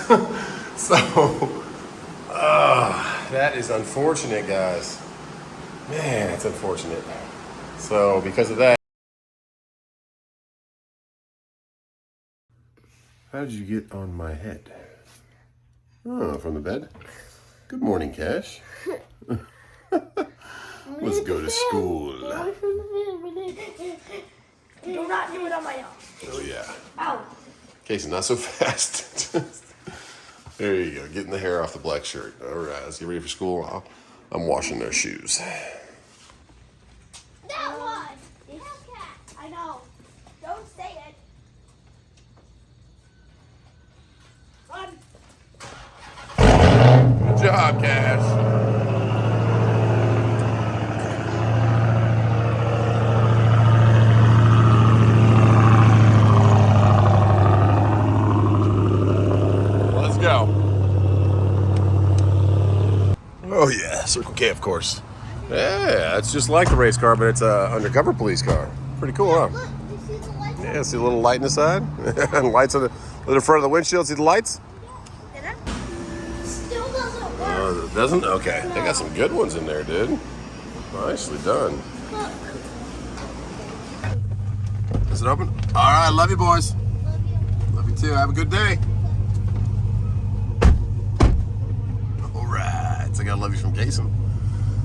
So, that is unfortunate, guys. Man, it's unfortunate. So, because of that. How did you get on my head? Oh, from the bed? Good morning, Cash. Let's go to school. Do not do it on my own. Oh, yeah. Ow. Casey, not so fast. There you go. Getting the hair off the black shirt. All right, let's get ready for school. I'm washing their shoes. That one. Hellcat. I know. Don't say it. Run. Good job, Cash. Oh yeah, Circle K, of course. Yeah, it's just like the race car, but it's a undercover police car. Pretty cool, huh? Look, you see the lights? Yeah, see a little light in the side? And lights on the front of the windshield. See the lights? Still doesn't work. Oh, it doesn't? Okay. They got some good ones in there, dude. Nicely done. Look. Is it open? All right, love you, boys. Love you. Love you too. Have a good day. All right. So I got love you from Jason.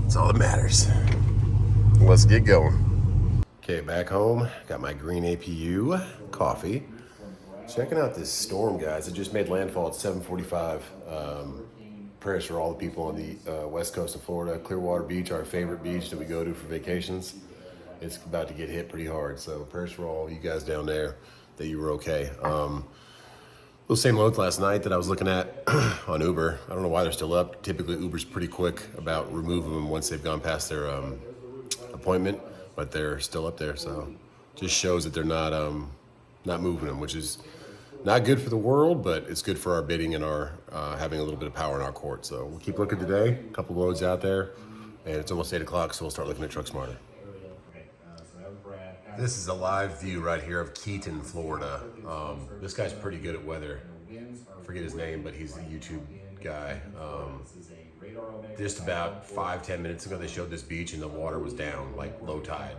That's all that matters. Let's get going. Okay, back home. Got my green APU coffee. Checking out this storm, guys. It just made landfall at 7:45. Prayers for all the people on the west coast of Florida. Clearwater Beach, our favorite beach that we go to for vacations. It's about to get hit pretty hard. So prayers for all you guys down there that you were okay. Those same loads last night that I was looking at on Uber. I don't know why they're still up. Typically Uber's pretty quick about removing them once they've gone past their appointment, but they're still up there. So just shows that they're not moving them, which is not good for the world, but it's good for our bidding and our having a little bit of power in our court. So we'll keep looking today. A couple loads out there, and it's almost 8 o'clock, so we'll start looking at Truck Smarter. This is a live view right here of Keaton, Florida. This guy's pretty good at weather. I forget his name, but he's a YouTube guy. Just about 5-10 minutes ago, they showed this beach and the water was down, like low tide.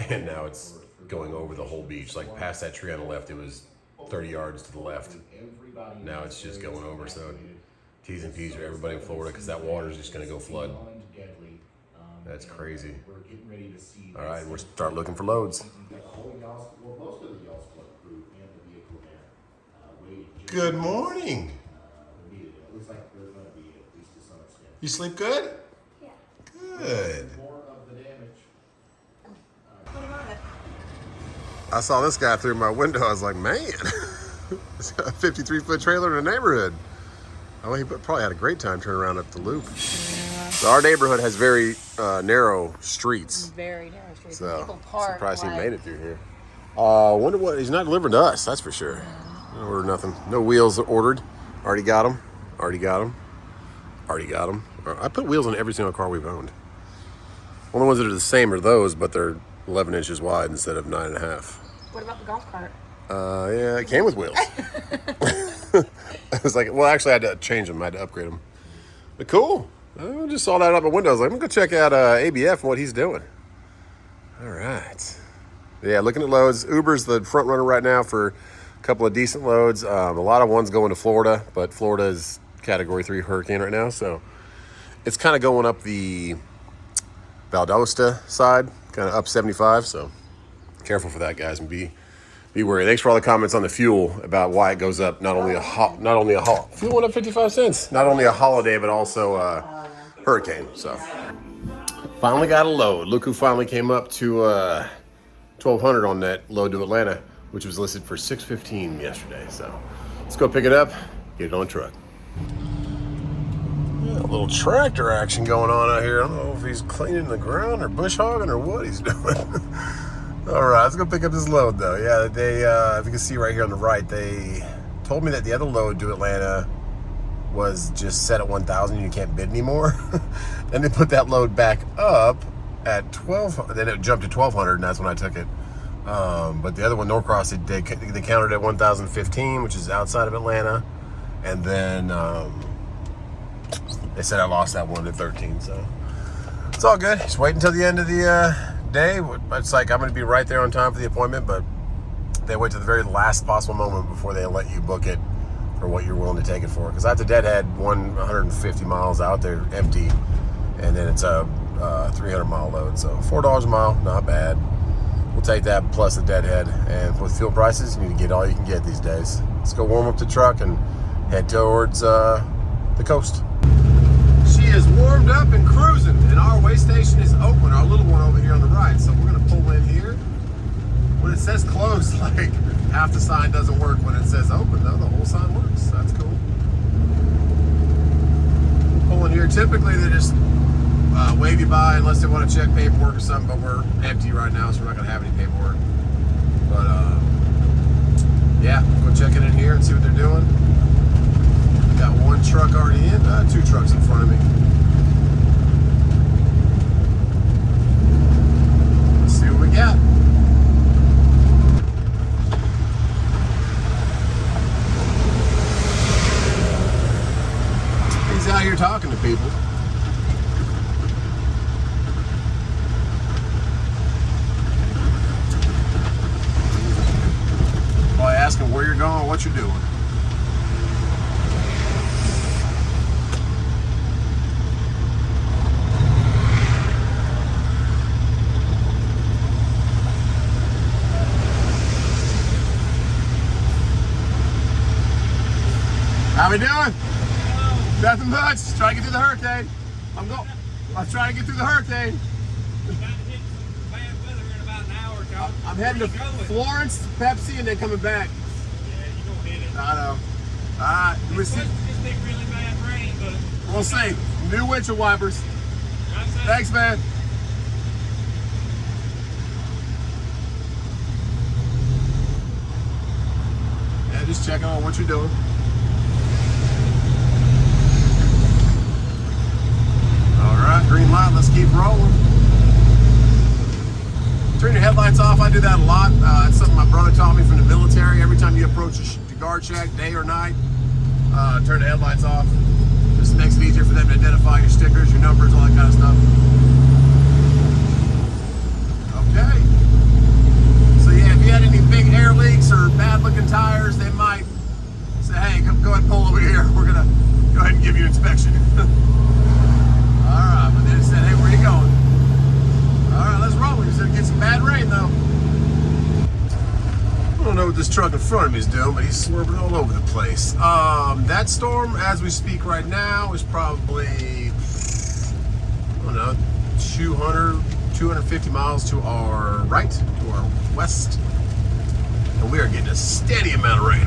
And now it's going over the whole beach. Like past that tree on the left, it was 30 yards to the left. Now it's just going over. So T's and P's for everybody in Florida, because that water is just going to go flood. That's crazy. All right, we'll start looking for loads. Good morning. You sleep good? Yeah. Good. I saw this guy through my window. I was like, man, it's got a 53-foot trailer in the neighborhood. Oh, he probably had a great time turning around up the loop. So our neighborhood has very narrow streets. Very narrow streets. So People park. surprised he made it through here. Wonder what, he's not delivering to us, that's for sure. No order nothing. No wheels ordered. Already got them. Already got them. Already got them. I put wheels on every single car we've owned. Only ones that are the same are those, but they're 11 inches wide instead of 9.5. What about the golf cart? Yeah, it came with wheels. I was like, well, actually, I had to change them. I had to upgrade them. But cool. I just saw that out my window. I was like, I'm going to go check out ABF and what he's doing. All right. Yeah, looking at loads. Uber's the front runner right now for a couple of decent loads. A lot of ones going to Florida, but Florida is Category 3 hurricane right now. So it's kind of going up the Valdosta side, kind of up 75. So careful for that, guys, and be wary. Thanks for all the comments on the fuel about why it goes up. Not only a fuel went up 55 cents. Not only a holiday, but also hurricane. So finally got a load. Look who finally came up to 1,200 on that load to Atlanta, which was listed for $615 yesterday. So let's go pick it up, get it on the truck. Yeah, a little tractor action going on out here. I don't know if he's cleaning the ground or bush hogging or what he's doing. All right, let's go pick up this load though. Yeah, they, if you can see right here on the right, they told me that the other load to Atlanta was just set at 1,000 and you can't bid anymore. Then they put that load back up at 12, then it jumped to 1,200 and that's when I took it. But the other one, Norcross, they counted at 1,015, which is outside of Atlanta. And then they said I lost that one to 13, so it's all good. Just wait until the end of the day. It's like I'm going to be right there on time for the appointment, but they wait to the very last possible moment before they let you book it for what you're willing to take it for. Because I have to deadhead 150 miles out there empty, and then it's a 300-mile load. So $4 a mile, not bad. We'll take that plus the deadhead. And with fuel prices, you need to get all you can get these days. Let's go warm up the truck and head towards the coast. She is warmed up and cruising, and our weigh station is open. Our little one over here on the right. So we're gonna pull in here. When it says closed, like half the sign doesn't work. When it says open, though, the whole sign works. That's cool. Pull in here. Typically, they just wave you by unless they want to check paperwork or something. But we're empty right now, so we're not gonna have any paperwork. But yeah, go check it in here and see what they're doing. Got one truck already in, 2 trucks in front of me. Let's see what we got. He's out here talking to people. By asking where you're going, what you're doing. How we doing? Hello. Nothing much. Trying to get through the hurricane. I'm trying to get through the hurricane. We're about to hit some bad weather in about an hour or so. I'm heading to Florence, Pepsi, and then coming back. Yeah, you're gonna hit it. I know. We'll see. Just take really bad rain, but We'll see. New windshield wipers. Thanks, man. Yeah, just checking on what you're doing. Alright, green light, let's keep rolling. Turn your headlights off, I do that a lot. It's something my brother taught me from the military. Every time you approach the guard shack, day or night, turn the headlights off. Just makes it easier for them to identify your stickers, your numbers, all that kind of stuff. Okay. So yeah, if you had any big air leaks or bad looking tires, they might say, hey, go ahead and pull over here. We're gonna go ahead and give you an inspection. Alright, but then it said, hey, where you going? Alright, let's roll. We're gonna get some bad rain though. I don't know what this truck in front of me is doing, but he's swerving all over the place. That storm, as we speak right now, is probably, I don't know, 250 miles to our right, to our west. And we are getting a steady amount of rain.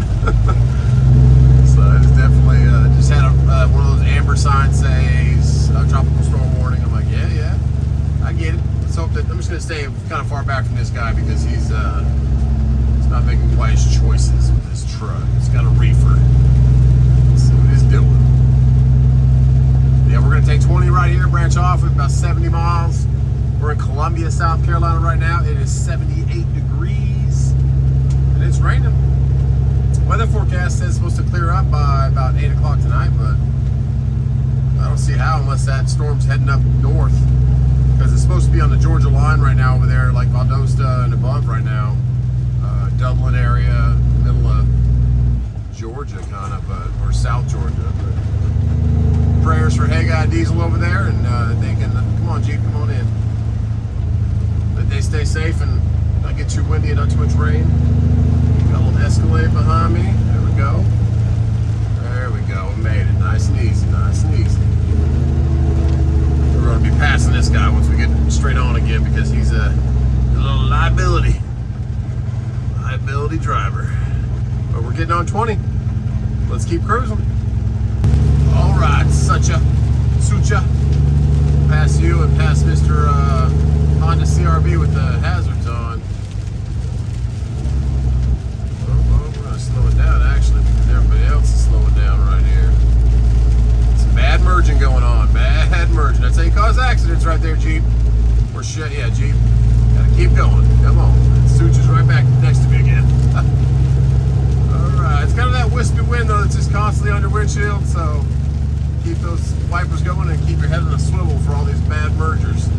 So it's definitely, just had one of those amber signs says tropical storm warning. I'm like, yeah, I get it. Let's hope that, I'm just gonna stay kind of far back from this guy because he's not making wise choices with his truck. He's got a reefer. Let's see what he's doing. Yeah, we're gonna take 20 right here, branch off with about 70 miles. We're in Columbia, South Carolina right now. It is 78 degrees and it's raining. Weather forecast says it's supposed to clear up by about 8 o'clock tonight, but I don't see how unless that storm's heading up north, because it's supposed to be on the Georgia line right now over there, like Valdosta and above right now. Dublin area, middle of Georgia kind of, or South Georgia. But prayers for HAGGAI Diesel over there, and they can, come on Jeep, come on in. But they stay safe and not get too windy and not too much rain. Got a little Escalade behind me. There we go. There we go. We made it. Nice and easy. Nice and easy. We're going to be passing this guy once we get straight on again because he's a little liability. Liability driver. But we're getting on 20. Let's keep cruising. All right, Sucha. Pass you and pass Mr. Honda CRV with the hazards on. We're gonna slow it down actually because everybody else is slowing down right here. Some bad merging going on. Bad merging. That's how you cause accidents right there, Jeep. Or shit, yeah, Jeep. Gotta keep going. Come on. Sucha's right back next to me again. Alright. It's kind of that wispy wind though that's just constantly on your windshield, so keep those wipers going and keep your head on a swivel for all these bad mergers.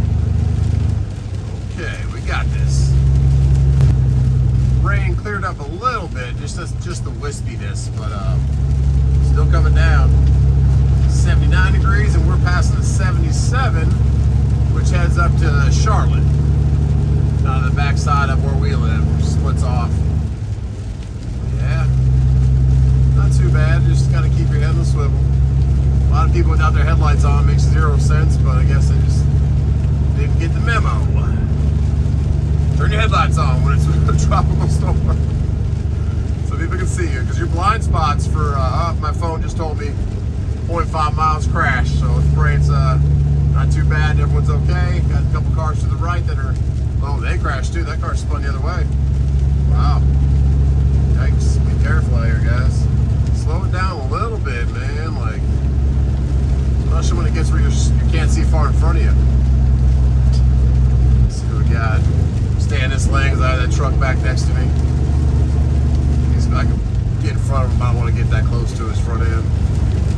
Okay, we got this. Rain cleared up a little bit, just the wispiness, but still coming down. 79 degrees, and we're passing the 77, which heads up to Charlotte. The backside of where we live splits off. Yeah, not too bad. Just gotta keep your head on the swivel. A lot of people without their headlights on makes 0 sense, but I guess they just didn't get the memo. Turn your headlights on when it's a tropical storm, so people can see you. Because your blind spots for my phone just told me 0.5 miles crash, so it's brain's not too bad. Everyone's okay. Got a couple cars to the right that are, oh, they crashed too. That car spun the other way. Wow. Yikes. Be careful out here, guys. Slow it down a little bit, man. Like, especially when it gets where you can't see far in front of you. Let's see what we got. Stay in this lane because I have that truck back next to me. I can get in front of him, but I don't want to get that close to his front end.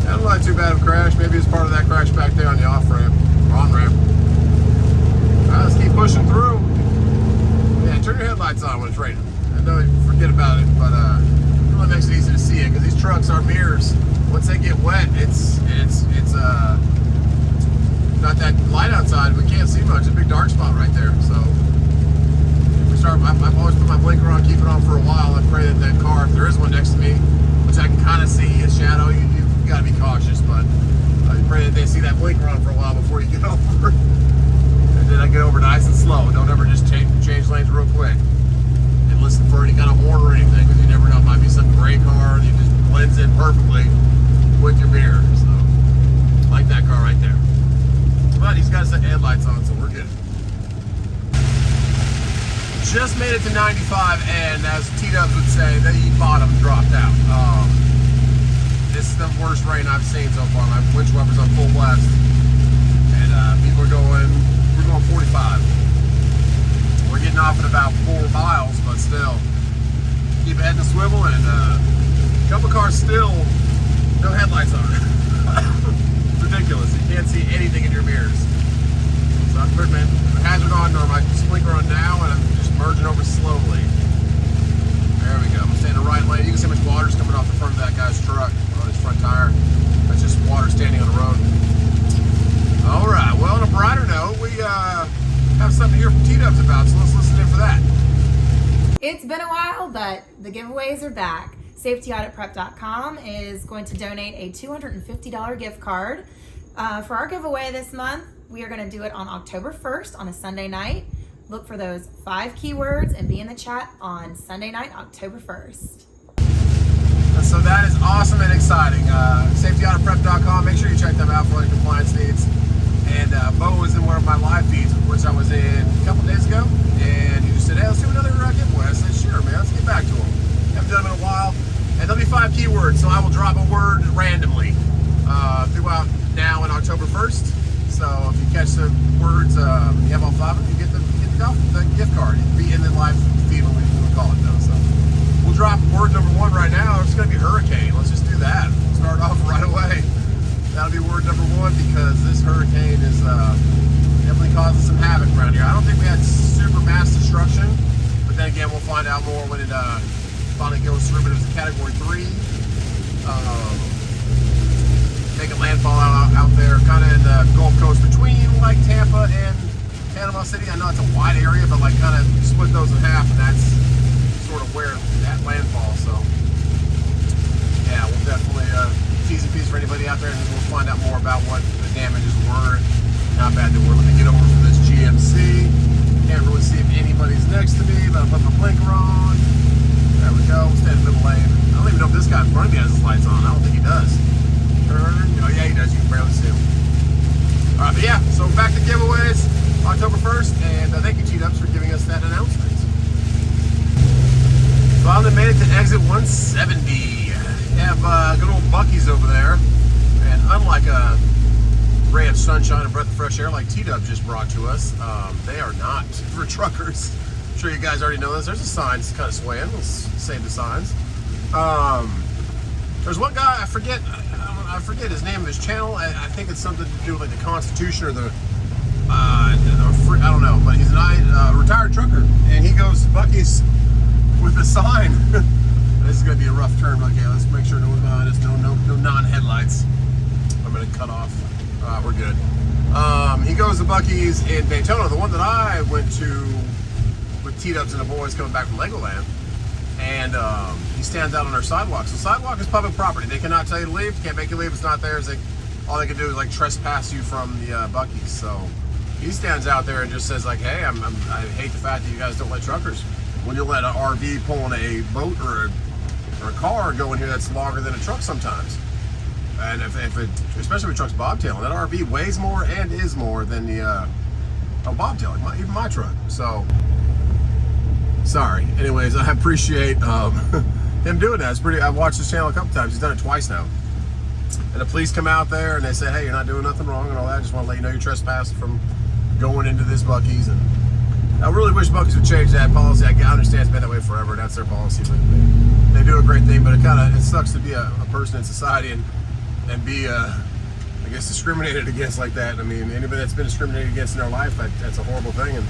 Not like too bad of a crash. Maybe it's part of that crash back there on the off ramp, or on ramp. All right, let's keep pushing through. Yeah, turn your headlights on when it's raining. I know you forget about it, but it really makes it easy to see it because these trucks are mirrors. Once they get wet, it's not that light outside. We can't see much. It's a big dark spot right there. So if we start, I've always put my blinker on, keep it on for a while. I pray that that car, if there is one next to me, which I can kind of see a shadow, you got to be cautious, but I pray that they see that blinker on for a while before you get over. And then I get over nice and slow. Don't ever just change lanes real quick and listen for any kind of horn or anything, because you never know, it might be some gray car that just blends in perfectly with your mirror. So, like that car right there. But he's got his headlights on, so we're good. Just made it to 95, and as T-Dubs would say, the bottom dropped out. This is the worst rain I've seen so far. My windshield wipers on full blast, and people are going. We're going 45. We're getting off at about 4 miles, but still, keep head in the swivel. And a couple cars still no headlights on. It's ridiculous. You can't see anything in your mirrors. So I'm putting my hazard on or my blinker on now, and I'm just merging over slowly. There we go. I'm staying in the right lane. You can see how much water's coming off the front of that guy's truck on his front tire. That's just water standing on the road. All right. Well, on a brighter note, we have something here from T-Dubs about, so let's listen in for that. It's been a while, but the giveaways are back. SafetyAuditPrep.com is going to donate a $250 gift card. For our giveaway this month, we are going to do it on October 1st on a Sunday night. Look for those 5 keywords and be in the chat on Sunday night, October 1st. So that is awesome and exciting. SafetyAuditPrep.com. Make sure you check them out for any compliance needs. And Bo was in one of my live feeds, which I was in a couple days ago, and he just said, "Hey, let's do another giveaway." I said, "Sure, man. Let's get back to him." Haven't done them in a while. And there'll be 5 keywords, so I will drop a word randomly throughout now and October 1st. So if you catch the words, you have all 5 of them, you get the gift card. It'll be in the live feed when we call it though. So we'll drop word number 1 right now. It's going to be hurricane. Let's just do that. We'll start off right away. That'll be word number 1 because this hurricane is definitely causing some havoc around here. I don't think we had super mass destruction, but then again, we'll find out more when it finally goes through. But it was a Category 3. Making landfall out there, kind of in the Gulf Coast between like Tampa and Panama City. I know it's a wide area, but like kind of split those in half, and that's sort of where that landfall. So yeah, we'll definitely T's and P's for anybody out there, and we'll find out more about what the damages were, how bad they were. Let me get over for this GMC. Can't really see if anybody's next to me, but I'll put my blinker on. There we go. We'll stay in the middle lane. I don't even know if this guy in front of me has his lights on. I don't think he does. Turn. Oh yeah, he does. You can barely see him. All right, but yeah. So back to giveaways, October 1st, and thank you, T-Dubs, for giving us that announcement. Finally made it to exit 170. We have good old Buc-ee's over there, and unlike a ray of sunshine and breath of fresh air like T-Dubs just brought to us, they are not for truckers. I'm sure you guys already know this. There's a sign that's kind of swaying. Let's save the signs. There's one guy, I forget his name of his channel. I think it's something to do with like the Constitution or the I don't know, but he's a retired trucker, and he goes to Buc-ee's with a sign. This is gonna be a rough turn. Okay, let's make sure no non-headlights. I'm gonna cut off. We're good. He goes to Buc-ee's in Daytona, the one that I went to with T-Dubs and the boys coming back from Legoland. And he stands out on our sidewalk. So sidewalk is public property. They cannot tell you to leave. Can't make you leave. It's not theirs. All they can do is like trespass you from the Buc-ee's. So he stands out there and just says like, hey, I hate the fact that you guys don't let truckers. When you let an RV pulling a boat or a car go in here that's longer than a truck sometimes. And if it, especially with trucks bobtailing, that RV weighs more and is more than the bobtail, even my truck. So. Sorry. Anyways, I appreciate him doing that. It's pretty. I've watched his channel a couple times. He's done it twice now. And the police come out there and they say, "Hey, you're not doing nothing wrong and all that. I just want to let you know you're trespassing from going into this Buc-ee's." And I really wish Buc-ee's would change that policy. I understand it's been that way forever. That's their policy, but they do a great thing. But it sucks to be a person in society and be I guess discriminated against like that. I mean, anybody that's been discriminated against in their life, that's a horrible thing. And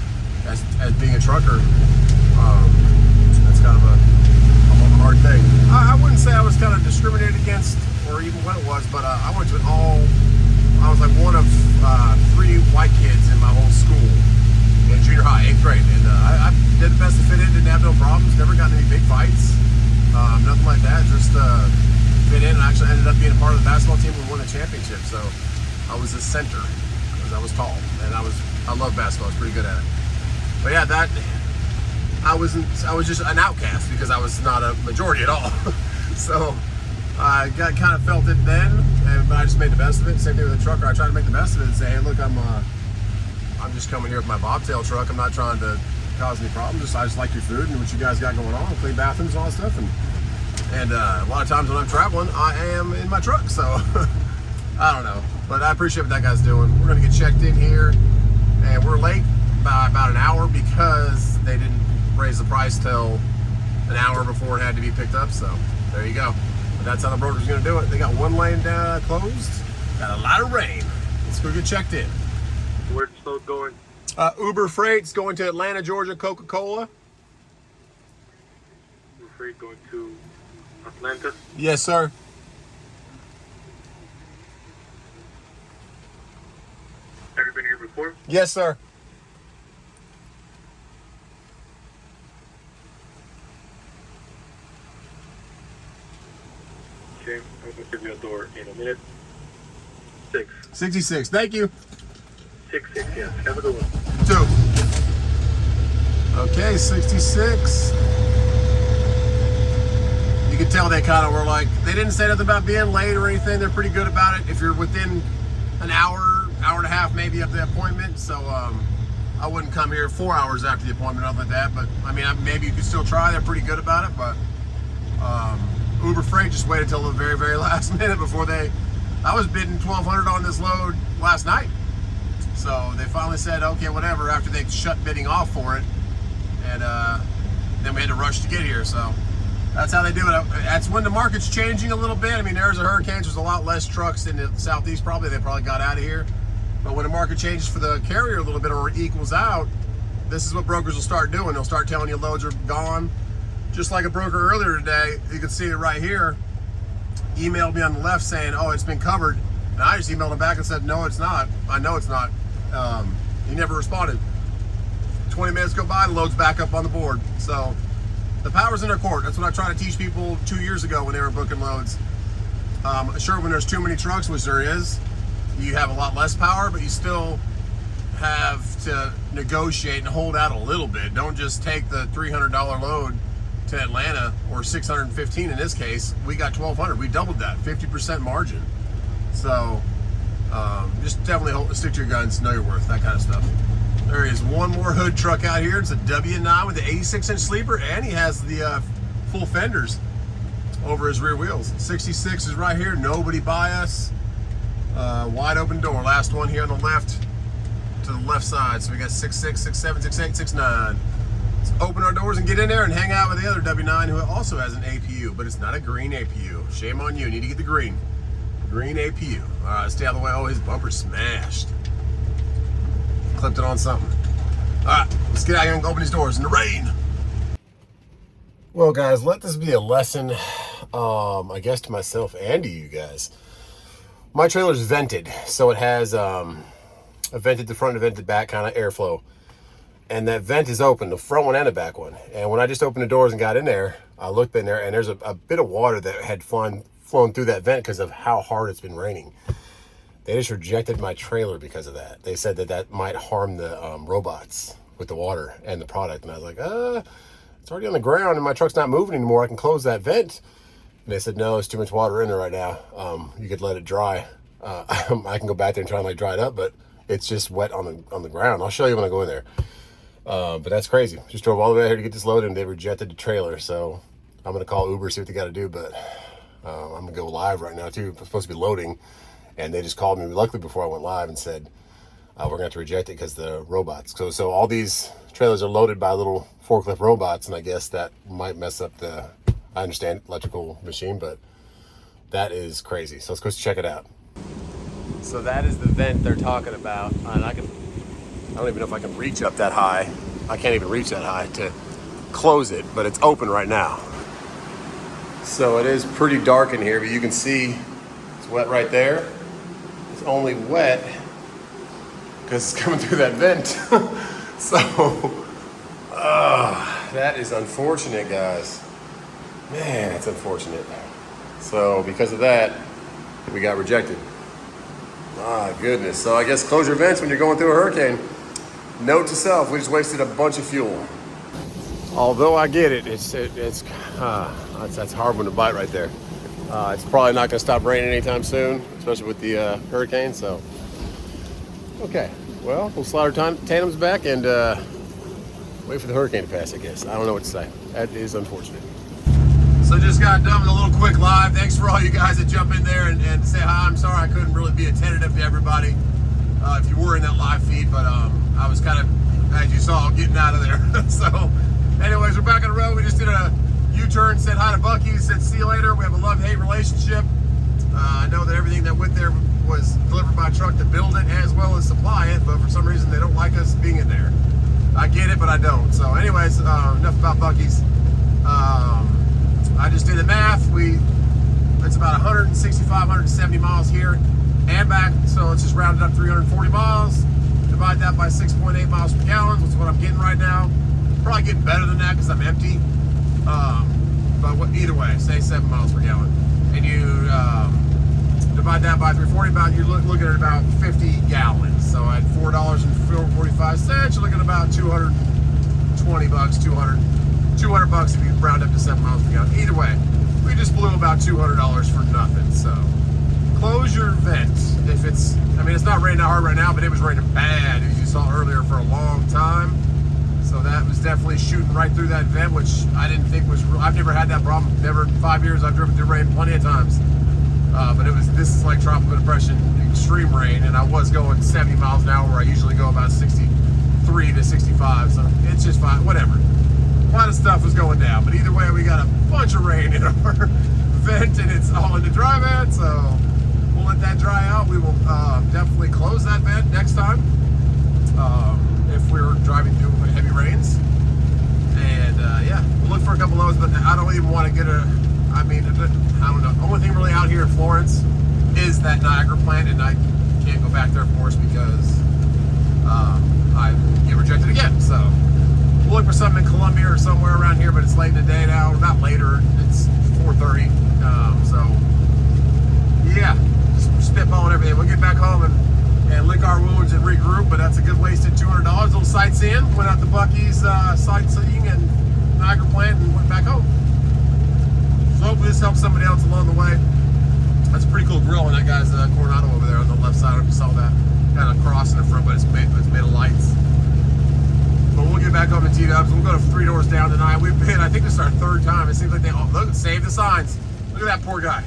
as being a trucker. That's kind of a hard thing. I wouldn't say I was kind of discriminated against or even what it was, but I went to I was like one of 3 white kids in my whole school in junior high, 8th grade. And I did the best to fit in, didn't have no problems, never got in any big fights, nothing like that, just fit in. And actually ended up being a part of the basketball team and won the championship. So I was a center because I was tall and I love basketball, I was pretty good at it. But yeah, I was just an outcast because I was not a majority at all. So I kind of felt it then, but I just made the best of it. Same thing with the trucker. I tried to make the best of it and say, hey, look, I'm just coming here with my bobtail truck. I'm not trying to cause any problems. I just like your food and what you guys got going on, clean bathrooms and all that stuff. And a lot of times when I'm traveling, I am in my truck. So I don't know, but I appreciate what that guy's doing. We're gonna get checked in here, and we're late by about an hour because they didn't raise the price till an hour before it had to be picked up. So there you go. But that's how the broker's gonna do it. They got one lane closed, got a lot of rain. Let's go get checked in. Where's the load going? Uber Freight's going to Atlanta, Georgia, Coca-Cola. Uber Freight going to Atlanta? Yes, sir. Have you been here before? Yes, sir. Okay, I'm going to give you a door in a minute. 6. 66. Thank you. 6, yes. Have a good one. 2. Okay, 66. You can tell they kind of were like, they didn't say nothing about being late or anything. They're pretty good about it if you're within an hour, hour and a half maybe of the appointment. So I wouldn't come here 4 hours after the appointment, nothing like that. But I mean, maybe you could still try. They're pretty good about it. But Uber Freight just waited till the very, very last minute before I was bidding $1,200 on this load last night. So they finally said, okay, whatever, after they shut bidding off for it. And then we had to rush to get here. So that's how they do it. That's when the market's changing a little bit. I mean, there's a hurricane, there's a lot less trucks in the southeast probably. They probably got out of here. But when the market changes for the carrier a little bit or equals out, this is what brokers will start doing. They'll start telling you loads are gone. Just like a broker earlier today, you can see it right here, emailed me on the left saying, oh, it's been covered. And I just emailed him back and said, no, it's not. I know it's not. He never responded. 20 minutes go by, the load's back up on the board. So the power's in their court. That's what I tried to teach people 2 years ago when they were booking loads. Sure, when there's too many trucks, which there is, you have a lot less power, but you still have to negotiate and hold out a little bit. Don't just take the $300 load to Atlanta, or $615 in this case. We got $1,200. We doubled that, 50% margin. So just definitely stick to your guns, know your worth, that kind of stuff. There is one more hood truck out here. It's a W9 with the 86-inch sleeper, and he has the full fenders over his rear wheels. 66 is right here, nobody by us. Wide open door, last one here on the left, to the left side. So we got 66, 67, 68, 69. Let's open our doors and get in there and hang out with the other W9 who also has an APU, but it's not a green APU. Shame on you, you need to get the green. Green APU. All right, stay out of the way. Oh, his bumper's smashed. Clipped it on something. All right, let's get out here and open these doors in the rain. Well, guys, let this be a lesson, I guess, to myself and to you guys. My trailer's vented, so it has a vented the front and vented back kind of airflow. And that vent is open, the front one and the back one. And when I just opened the doors and got in there, I looked in there, and there's a bit of water that had flown through that vent because of how hard it's been raining. They just rejected my trailer because of that. They said that that might harm the robots with the water and the product. And I was like, it's already on the ground and my truck's not moving anymore. I can close that vent. And they said, no, there's too much water in there right now. You could let it dry. I can go back there and try and like dry it up, but it's just wet on the ground. I'll show you when I go in there. But that's crazy. Just drove all the way out here to get this loaded and they rejected the trailer. So I'm going to call Uber, see what they got to do. But I'm going to go live right now too. I'm supposed to be loading. And they just called me, luckily, before I went live and said, we're going to have to reject it because the robots. So all these trailers are loaded by little forklift robots, and I guess that might mess up the, I understand, electrical machine, but that is crazy. So let's go check it out. So that is the vent they're talking about. And I don't even know if I can reach up that high. I can't even reach that high to close it, but it's open right now. So it is pretty dark in here, but you can see it's wet right there. It's only wet because it's coming through that vent. So, that is unfortunate, guys. Man, it's unfortunate. So because of that, we got rejected. My goodness. So I guess close your vents when you're going through a hurricane. Note to self, we just wasted a bunch of fuel. Although I get it, that's a hard one to bite right there. It's probably not going to stop raining anytime soon, especially with the hurricane. So, okay, well, we'll slide our tandems back and wait for the hurricane to pass, I guess. I don't know what to say. That is unfortunate. So just got done with a little quick live. Thanks for all you guys that jump in there and say hi. I'm sorry I couldn't really be attentive to everybody if you were in that live feed, but I was kind of, as you saw, getting out of there. So, anyways, we're back on the road. We just did a U-turn, said hi to Bucky, said see you later. We have a love-hate relationship. I know that everything that went there was delivered by truck to build it as well as supply it, but for some reason they don't like us being in there. I get it, but I don't. So anyways, enough about Bucky's. I just did the math. It's about 165, 170 miles here and back, so let's just round it up 340 miles. Divide that by 6.8 miles per gallon, which is what I'm getting right now. Probably getting better than that because I'm empty. But either way, say 7 miles per gallon. And you divide that by 340, you're looking at about 50 gallons. So at $4.45, you're looking at about 220 bucks, 200 bucks if you round up to 7 miles per gallon. Either way, we just blew about $200 for nothing. So close your vent. If it's not raining that hard right now, but it was raining bad, as you saw earlier, for a long time. So that was definitely shooting right through that vent, which I didn't think was real. I've never had that problem. Never in 5 years. I've driven through rain plenty of times. But this is like tropical depression, extreme rain, and I was going 70 miles an hour where I usually go about 63 to 65. So it's just fine, whatever. A lot of stuff was going down, but either way, we got a bunch of rain in our vent, and it's all in the dry vent, so we'll let that dry out. We will definitely close that vent next time. If we're driving through heavy rains. And yeah, we'll look for a couple loads, but I don't even want to get I don't know. The only thing really out here in Florence is that Niagara plant, and I can't go back there, of course, because I get rejected again. So we'll look for something in Columbia or somewhere around here, but it's late in the day now. Not later, it's 4:30. So yeah, just spitballing everything. We'll get back home and lick our wounds and regroup, but that's a good wasted $200. A little sightseeing. Went out to Bucky's sightseeing and Niagara plant and went back home. So hopefully this helps somebody else along the way. That's a pretty cool grill in that guy's Coronado over there on the left side. I don't know if you saw that. Got a cross in the front, but it's made of lights. But we'll get back home to T-Dubs. We'll go to 3 doors down tonight. We've been, I think this is our 3rd time. It seems like they all, look, save the signs. Look at that poor guy.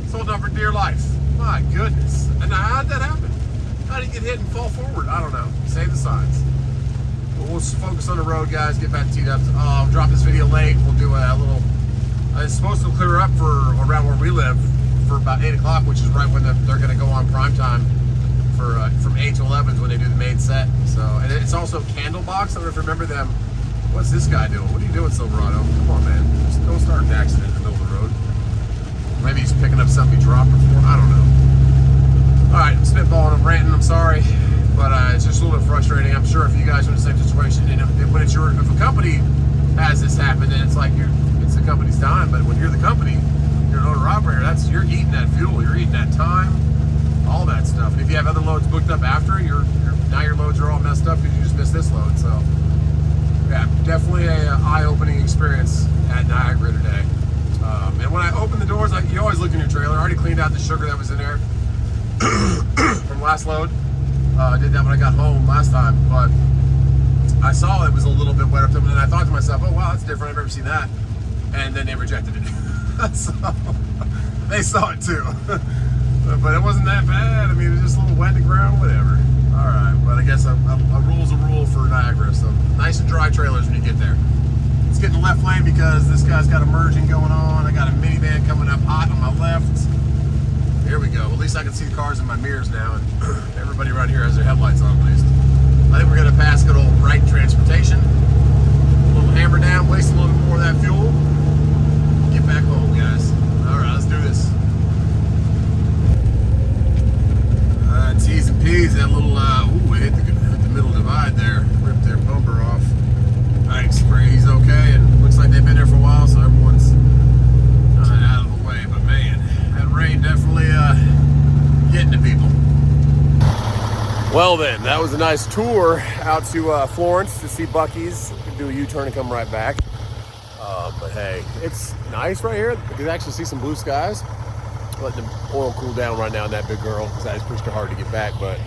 He's holding on for dear life. My goodness. And how did that happen? How did he get hit and fall forward? I don't know. Save the signs. We'll focus on the road, guys. Get back to T-Dubs. I'll drop this video late. We'll do a little. It's supposed to clear up for around where we live for about 8 o'clock, which is right when they're going to go on prime time for from 8 to 11 is when they do the main set. So, and it's also Candlebox. I don't know if you remember them. What's this guy doing? What are you doing, Silverado? Come on, man. Just don't start an accident in the middle of the road. Maybe he's picking up something he dropped before. I don't know. All right, I'm spitballing. I'm ranting. I'm sorry. But it's just a little bit frustrating. I'm sure if you guys are in the same situation, and if a company has this happen, then it's like it's the company's time. But when you're the company, you're an owner operator. You're eating that fuel, you're eating that time, all that stuff. And if you have other loads booked up after, now your loads are all messed up because you just missed this load. So yeah, definitely a eye-opening experience at Niagara today. And when I opened the doors, you always look in your trailer. I already cleaned out the sugar that was in there from last load. I did that when I got home last time, but I saw it was a little bit wet up there, and I thought to myself, oh wow, that's different, I've never seen that. And then they rejected it. So they saw it too. But it wasn't that bad. I mean, it was just a little wet in the ground, whatever. All right, but I guess a rule's a rule for Niagara, so nice and dry trailers when you get there. Let's get in the left lane because this guy's got a merging going on. I got a minivan coming up hot on my left. Here we go. At least I can see cars in my mirrors now, and everybody around here has their headlights on at least. I think we're going to pass good old Wright Transportation. A little hammer down, waste a little bit more of that fuel. Get back home, guys. All right, let's do this. T's and P's, that little, ooh, it hit the middle divide there. Ripped their bumper off. Thanks, he's okay, and looks like they've been there for a while, so everyone's out of the way. But man, that rain definitely getting to people. Well then, that was a nice tour out to Florence to see Buc-ee's. You can do a U-turn and come right back. But hey, it's nice right here. You can actually see some blue skies. Letting the oil cool down right now in that big girl because I just pushed her hard to get back, but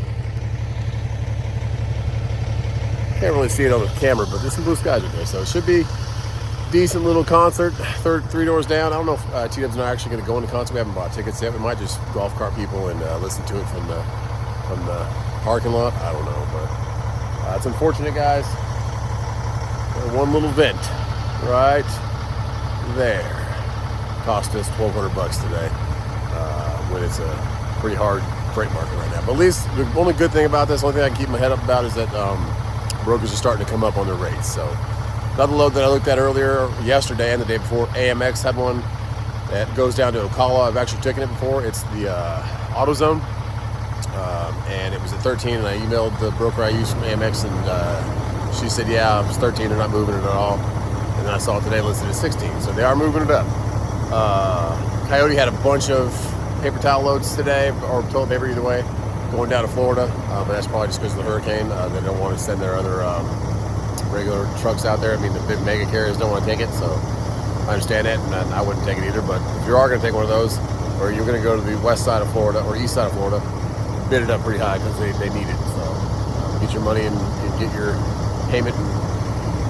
can't really see it on the camera, but there's some blue skies up there, so it should be decent little concert. Three doors down. I don't know if T-Dubs and I are actually going to go in the concert. We haven't bought tickets yet. We might just golf cart people and listen to it from the parking lot. I don't know, but it's unfortunate, guys. One little vent right there cost us $1,200 today when it's a pretty hard freight market right now. But at least the only good thing about this, the only thing I can keep my head up about is that brokers are starting to come up on their rates. So another load that I looked at earlier yesterday and the day before, AMX had one that goes down to Ocala. I've actually taken it before. It's the AutoZone, and it was at 13. And I emailed the broker I use from AMX, and she said, yeah, it was 13. They're not moving it at all. And then I saw it today listed at 16. So they are moving it up. Coyote had a bunch of paper towel loads today, or toilet paper either way, going down to Florida, but that's probably just because of the hurricane. They don't want to send their other regular trucks out there. I mean, the big mega carriers don't want to take it, so I understand that, and I wouldn't take it either. But if you are going to take one of those, or you're going to go to the west side of Florida or east side of Florida, bid it up pretty high because they need it. So get your money and get your payment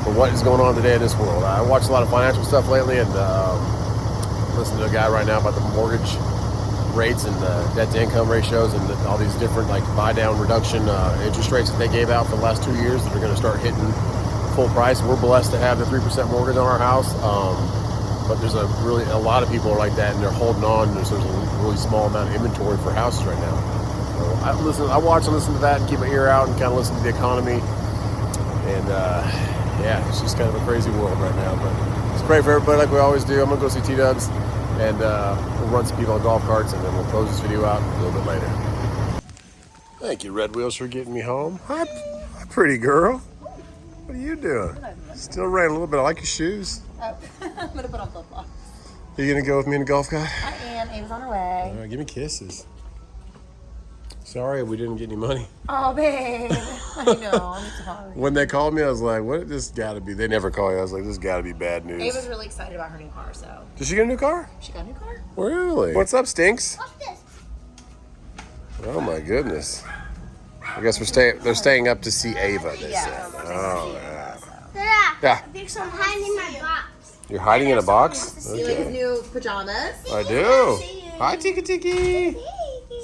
for what is going on today in this world. I watch a lot of financial stuff lately, and listen to a guy right now about the mortgage rates and debt to income ratios and all these different like buy down reduction interest rates that they gave out for the last 2 years that are going to start hitting full price. We're blessed to have the 3% mortgage on our house, but there's a lot of people are like that, and they're holding on. There's a really small amount of inventory for houses right now. So I watch and listen to that and keep my ear out and kind of listen to the economy, and yeah, it's just kind of a crazy world right now. But let's pray for everybody like we always do. I'm gonna go see T-Dubs, and we'll run some people on golf carts, and then we'll close this video out a little bit later. Thank you, Red Wheels, for getting me home. Hi, pretty girl. What are you doing? Still raining a little bit. I like your shoes. Oh, I'm gonna put on flip-flops. Are you gonna go with me in the golf cart? I am. Ava's on her way. All right, give me kisses. Sorry we didn't get any money. Oh, babe. I know. I'm sorry. When they called me, I was like, what? This gotta be. They never call you. I was like, this gotta be bad news. Ava's really excited about her new car, so. Did she get a new car? She got a new car? Really? What's up, Stinks? What's this? Oh my goodness. I guess they're staying up to see Ava, they said. Oh, yeah. Dad, Yeah. there's some hiding in my box. You're hiding in a box? See his new pajamas. I do. Hi, Tiki Tiki.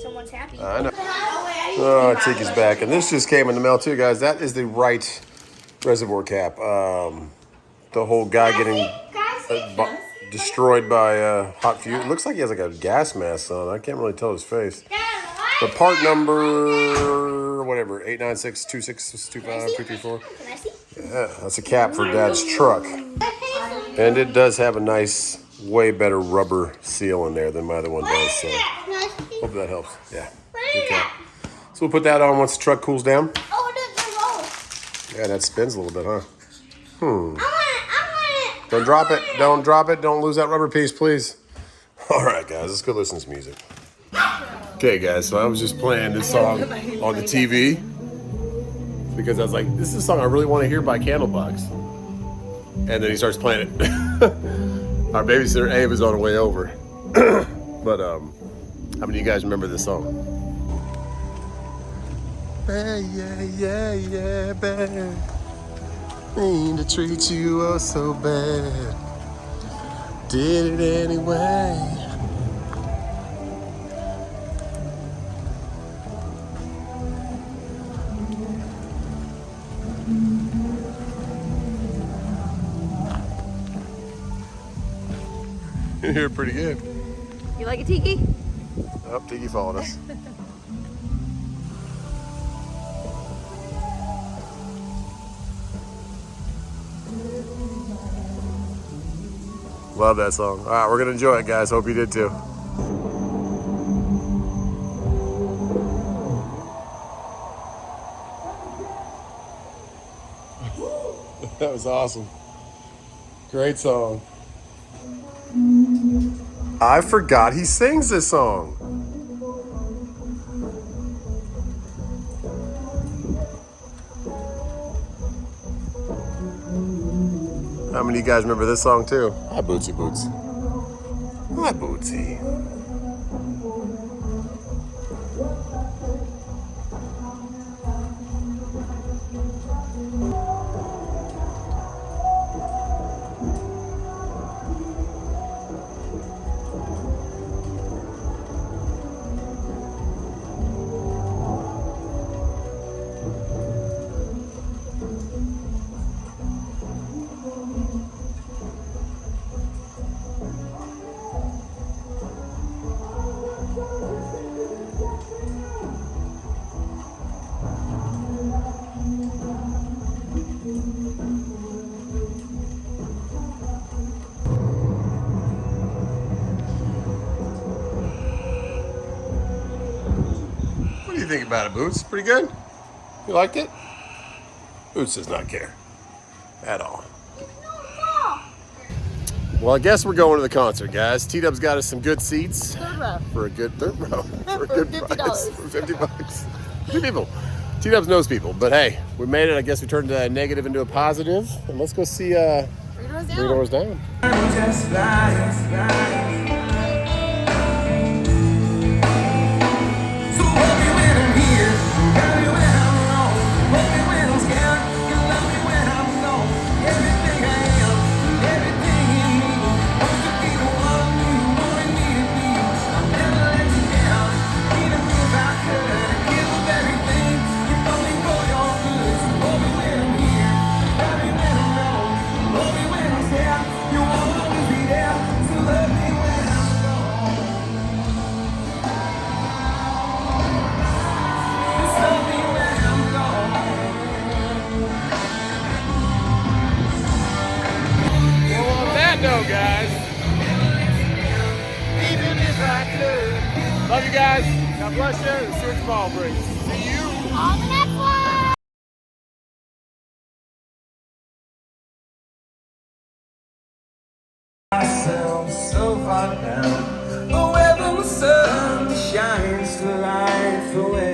Someone's happy. I know. Oh, Tiki's back. And this just came in the mail too, guys. That is the Wright Reservoir cap. The whole guy getting destroyed by hot fuel. It looks like he has like a gas mask on. I can't really tell his face. The part number, whatever, 896-2625234. Can I see? Yeah, that's a cap for Dad's truck. And it does have a nice, way better rubber seal in there than my other one does. So hope that helps. Yeah, good cap. So we'll put that on once the truck cools down. Oh, there's the roll. Yeah, that spins a little bit, huh? I want it. Don't drop it. Don't drop it. Don't lose that rubber piece, please. All right, guys, let's go listen to some music. Okay, guys, so I was just playing this song on the TV because I was like, this is a song I really want to hear by Candlebox. And then he starts playing it. Our babysitter Abe is on her way over. But how many of you guys remember this song? Yeah, babe. Mean to treat you oh so bad. Did it anyway. You're pretty good. You like a tiki? Oh, Tiki followed us. Love that song. All right, we're gonna enjoy it, guys. Hope you did too. That was awesome. Great song. I forgot he sings this song. How many of you guys remember this song too? Hi, Bootsy Boots. Hi, Bootsy. What do you think about it, Boots? Pretty good? You liked it? Boots does not care at all. Well, I guess we're going to the concert, guys. T-Dub's got us some good seats. Third row. For a good third row. For a good $50. price. For $50. Two people. T-Dubs knows people. But hey, we made it. I guess we turned a negative into a positive. And let's go see Three Doors Down. Guys, even if I could. Love you guys. God bless you. And see what tomorrow brings. See you On the next one. Myself so far down, but when the sun shines to light the way.